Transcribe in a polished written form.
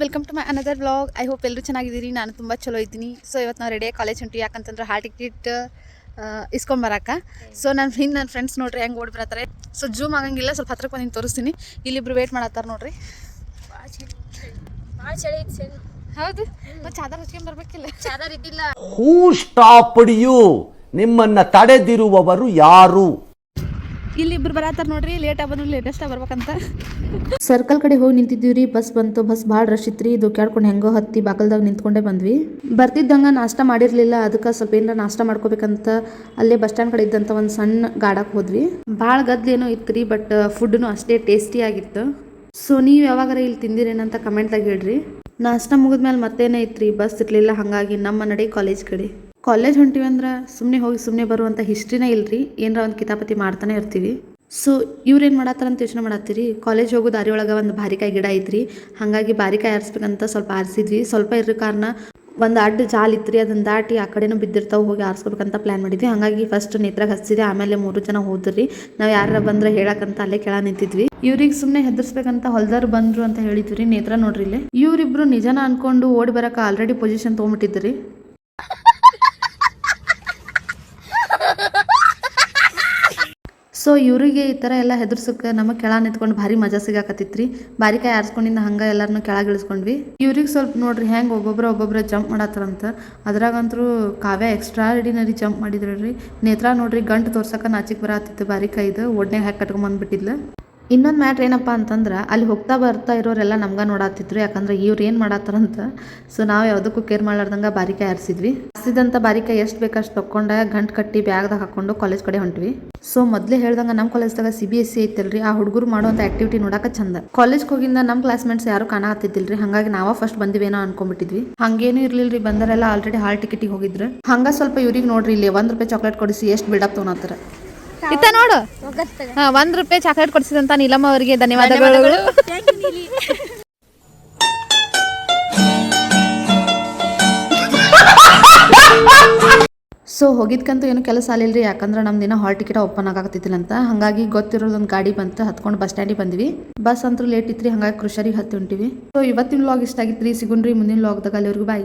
Welcome to my another vlog. I hope ಎಲ್ಲರೂ ಚೆನ್ನಾಗಿದ್ದೀರಿ. ನಾನು ತುಂಬ ಚಲೋ ಇದ್ದೀನಿ. ಸೊ ಇವತ್ತು ನಾವು ರೆಡಿಯಾಗಿ ಕಾಲೇಜ್ ಹೊಂಟಿವಿ. ಯಾಕಂತಂದ್ರೆ ಹಾಲ್ ಟಿಕೆಟ್ ಇಸ್ಕೊಂಬರಕ್ಕೆ. ಸೊ ನನ್ನ ಫ್ರೆಂಡ್ಸ್ ನೋಡ್ರಿ ಹೆಂಗೆ ಓಡಿ ಬರತ್ತಾರೆ. ಸೊ ಜೂಮ್ ಆಗಂಗಿಲ್ಲ, ಸ್ವಲ್ಪ ಹತ್ರಕ್ಕೆ ಬಂದು ನಿಂಗೆ ತೋರಿಸ್ತೀನಿ. ಇಲ್ಲಿಬ್ರು ವೇಟ್ ಮಾಡತ್ತಾರ ನೋಡ್ರಿ. ಹೌದು, ಮತ್ತೆ ಚಾದರ್ ಹಚ್ಕೊಂಡ್ ಬರ್ಬೇಕಿಲ್ಲ. ಚಾದರ್ ಇದ್ದಿಲ್ಲ. ಹೂ ಸ್ಟಾಪ್ಡ್ ಯು? ನಿಮ್ಮನ್ನ ತಡೆದಿರುವವರು ಯಾರು? ಇಲ್ಲಿಬ್ರು ಬರತ್ತಾರ ನೋಡ್ರಿ. ಲೇಟಾಗಿ ಬಂದ್ರು ಲೇಟೆಸ್ಟಾಗಿ ಬರ್ಬೇಕಂತ. ಸರ್ಕಲ್ ಕಡೆ ಹೋಗಿ ನಿಂತಿದ್ದೀವ್ರಿ. ಬಸ್ ಬಂತು. ಬಸ್ ಭಾಳ ರಶ್ ಇತ್ರಿ. ದೊಕ್ಕಾಡ್ಕೊಂಡು ಹೆಂಗೋ ಹತ್ತಿ ಬಾಗಲ್ದಾಗ ನಿಂತ್ಕೊಂಡೇ ಬಂದ್ವಿ. ಬರ್ತಿದ್ದಂಗೆ ನಾಷ್ಟ ಮಾಡಿರಲಿಲ್ಲ. ಅದಕ್ಕೆ ಸ್ವಲ್ಪ ಏನಾರ ನಾಷ್ಟ ಮಾಡ್ಕೋಬೇಕಂತ ಅಲ್ಲೇ ಬಸ್ ಸ್ಟ್ಯಾಂಡ್ ಕಡೆ ಇದ್ದಂಥ ಒಂದು ಸಣ್ಣ ಗಾಡಕ್ಕೆ ಹೋದ್ವಿ. ಭಾಳ ಗದ್ಲೇನೋ ಇತ್ತು ರೀ, ಬಟ್ ಫುಡ್ನು ಅಷ್ಟೇ ಟೇಸ್ಟಿ ಆಗಿತ್ತು. ಸೊ ನೀವು ಯಾವಾಗಾರ ಇಲ್ಲಿ ತಿಂದಿರೇನಂತ ಕಮೆಂಟ್ದಾಗ ಹೇಳ್ರಿ. ನಾಷ್ಟ ಮುಗಿದ್ಮೇಲೆ ಮತ್ತೇನೇ ಇತ್ತು ಬಸ್ ಇರಲಿಲ್ಲ. ಹಾಗಾಗಿ ನಮ್ಮ ನಡೆ ಕಾಲೇಜ್ ಕಡೆ. ಕಾಲೇಜ್ ಹೊಂಟಿವಿ ಅಂದ್ರೆ ಸುಮ್ಮನೆ ಹೋಗಿ ಸುಮ್ಮನೆ ಬರುವಂಥ ಹಿಸ್ಟ್ರಿನೇ ಇಲ್ರಿ. ಏನರ ಒಂದು ಕಿತಾಪತಿ ಮಾಡ್ತಾನೆ ಇರ್ತೀವಿ. ಸೊ ಇವ್ರೇನು ಮಾಡತ್ತಾರ ಅಂತ ಯೋಚನೆ ಮಾಡತ್ತೀರಿ. ಕಾಲೇಜ್ ಹೋಗೋ ದಾರಿ ಒಳಗೆ ಒಂದು ಬಾರಿಕಾಯಿ ಗಿಡ ಐತ್ರಿ. ಹಾಗಾಗಿ ಬಾರಿಕಾಯಿ ಆರಿಸ್ಬೇಕಂತ ಸ್ವಲ್ಪ ಆರಿಸಿದ್ವಿ. ಸ್ವಲ್ಪ ಇರೋ ಕಾರಣ ಒಂದು ಅಡ್ಡ ಜಾಲ್ ಇತ್ರಿ, ಅದನ್ನ ದಾಟಿ ಆ ಕಡೆನೂ ಬಿದ್ದಿರ್ತಾವೆ, ಹೋಗಿ ಆರಿಸ್ಬೇಕಂತ ಪ್ಲ್ಯಾನ್ ಮಾಡಿದ್ವಿ. ಹಾಗಾಗಿ ಫಸ್ಟ್ ನೇತ್ರಾಗ ಹಚ್ಚಿದೆ. ಆಮೇಲೆ 3 ಜನ ಹೋದ್ರಿ. ನಾವು ಯಾರ ಬಂದ್ರೆ ಹೇಳಕ್ಕಂತ ಅಲ್ಲೇ ಕೆಳ ನಿಂತಿದ್ವಿ. ಇವ್ರಿಗೆ ಸುಮ್ಮನೆ ಹೆದರ್ಸ್ಬೇಕಂತ ಹೊಲ್ದಾರ್ ಬಂದ್ರು ಅಂತ ಹೇಳಿದ್ವಿ. ನೇತ್ರ ನೋಡ್ರಿ ಇಲ್ಲಿ. ಇವ್ರಿಬ್ರು ನಿಜನ ಅನ್ಕೊಂಡು ಓಡಿ ಬರಕ್ಕೆ ಆಲ್ರೆಡಿ ಪೊಸಿಷನ್ ತೊಗೊಂಬಿಟ್ಟಿದ್ರಿ. ಸೊ ಇವರಿಗೆ ಈ ಥರ ಎಲ್ಲ ಹೆದರ್ಸಕ್ಕೆ ನಮಗೆ ಕೆಳ ನಿಂತ್ಕೊಂಡು ಭಾರಿ ಮಜಾ ಸಿಗಾಕತ್ತಿತ್ರಿ. ಬಾರಿಕಾಯಿ ಆರಿಸ್ಕೊಂಡಿಂದ ಹಂಗೆ ಎಲ್ಲರನ್ನೂ ಕೆಳಗೆ ಇಳಿಸ್ಕೊಂಡ್ವಿ. ಇವ್ರಿಗೆ ಸ್ವಲ್ಪ ನೋಡ್ರಿ ಹೆಂಗೆ ಒಬ್ಬೊಬ್ಬರ ಜಂಪ್ ಮಾಡತ್ತಾರಂತ. ಅದ್ರಾಗಂತರೂ ಕಾವ್ಯ ಎಕ್ಸ್ಟ್ರಾರ್ಡಿನರಿ ಜಂಪ್ ಮಾಡಿದ್ರಿ. ನೇತ್ರ ನೋಡ್ರಿ ಗಂಟು ತೋರ್ಸಕ್ಕೆ ನಾಚಿಕ್ ಬರತ್ತಿತ್ತು. ಬಾರಿಕಾಯ್ದು ಒಡ್ನೆ ಹಾಕಿ ಕಟ್ಕೊಂಬಂದ್ಬಿಟ್ಟಿದ್ಲು. ಇನ್ನೊಂದು ಮ್ಯಾಟ್ರ್ ಏನಪ್ಪ ಅಂತಂದ್ರೆ ಅಲ್ಲಿ ಹೋಗ್ತಾ ಬರ್ತಾ ಇರೋರೆಲ್ಲ ನಮ್ಗೆ ನೋಡಾತಿದ್ರು. ಯಾಕಂದ್ರೆ ಇವ್ರು ಏನು ಮಾಡತ್ತಾರಂತ. ಸೊ ನಾವು ಯಾವುದಕ್ಕೂ ಕೇರ್ ಮಾಡ್ಲಾರ್ದಂಗೆ ಬಾರಿಕಾಯಿ ಆರಿಸಿದ್ವಿ. ಆರಿಸಿದಂಥ ಬಾರಿಕಾಯಿ ಎಷ್ಟು ಬೇಕಷ್ಟು ತೊಗೊಂಡು ಗಂಟು ಕಟ್ಟಿ ಬ್ಯಾಗ್ದಾಗ ಹಾಕೊಂಡು ಕಾಲೇಜ್ ಕಡೆ ಹೊಂಟ್ವಿ. ಸೊ ಮೊದಲೇ ಹೇಳ್ದಂಗೆ ನಮ್ಮ ಕಾಲೇಜ್ದಾಗ CBSE ಐತಲ್ರಿ. ಆ ಹುಡುಗರು ಮಾಡುವಂಥ ಆಕ್ಟಿವಿಟಿ ನೋಡಕ್ಕೆ ಚಂದ. ಕಾಲೇಜ್ಗೆ ಹೋಗಿಂದ ನಮ್ಮ ಕ್ಲಾಸ್ಮೇಟ್ಸ್ ಯಾರು ಕಾಣತ್ತಿದ್ದಿಲ್ರಿ. ಹಾಗಾಗಿ ನಾವ ಫಸ್ಟ್ ಬಂದಿವೇನೋ ಅನ್ಕೊಂಡ್ಬಿಟ್ಟಿದ್ವಿ. ಹಂಗೇನು ಇರ್ಲಿಲ್ರಿ. ಬಂದರೆಲ್ಲ ಆಲ್ರೆಡಿ ಹಾಲ್ ಟಿಕೆಟಿಗೆ ಹೋಗಿದ್ರು. ಹಂಗ ಸ್ವಲ್ಪ ಇವ್ರಿಗೆ ನೋಡ್ರಿ ಇಲ್ಲಿ ₹1 ಚಾಕ್ಲೇಟ್ ಕೊಡಿಸಿ ಎಷ್ಟು ಬಿಲ್ಡಪ್ ತೊಗೊಳತ್ತಾರ. ಇತ್ತ ನೋಡು, ₹1 ಚಾಕ್ಲೇಟ್ ಕೊಡಿಸಿದಂತ ನೀಲಮ್ಮ ಅವರಿಗೆ ಧನ್ಯವಾದಗಳು. ಸೊ ಹೋಗಿದ್ಕಂತೂ ಏನು ಕೆಲಸ ಆಗಿಲ್ರಿ. ಯಾಕಂದ್ರೆ ನಮ್ಮ ದಿನ ಹಾಲ್ ಟಿಕೆಟ್ ಓಪನ್ ಆಗತ್ತಿಲ್ಲ ಅಂತ. ಹಾಗಾಗಿ ಗೊತ್ತಿರೋದೊಂದು ಗಾಡಿ ಬಂತು, ಹತ್ಕೊಂಡು ಬಸ್ ಸ್ಟ್ಯಾಂಡಿಗೆ ಬಂದ್ವಿ. ಬಸ್ ಅಂತೂ ಲೇಟ್ ಇತ್ರಿ. ಹಾಗಾಗಿ ಕೃಷರಿಗೆ ಹತ್ತಿ ಹೊಂಟಿವಿ. ಸೊ ಇವತ್ತಿನ ವ್ಲಾಗ್ ಇಷ್ಟ ಆಗಿತ್ರಿ. ಸಿಗುಣ್ರಿ ಮುಂದಿನ ವ್ಲಾಗ್ದಾಗ. ಅಲ್ಲಿವರೆಗೂ ಬಾಯ್.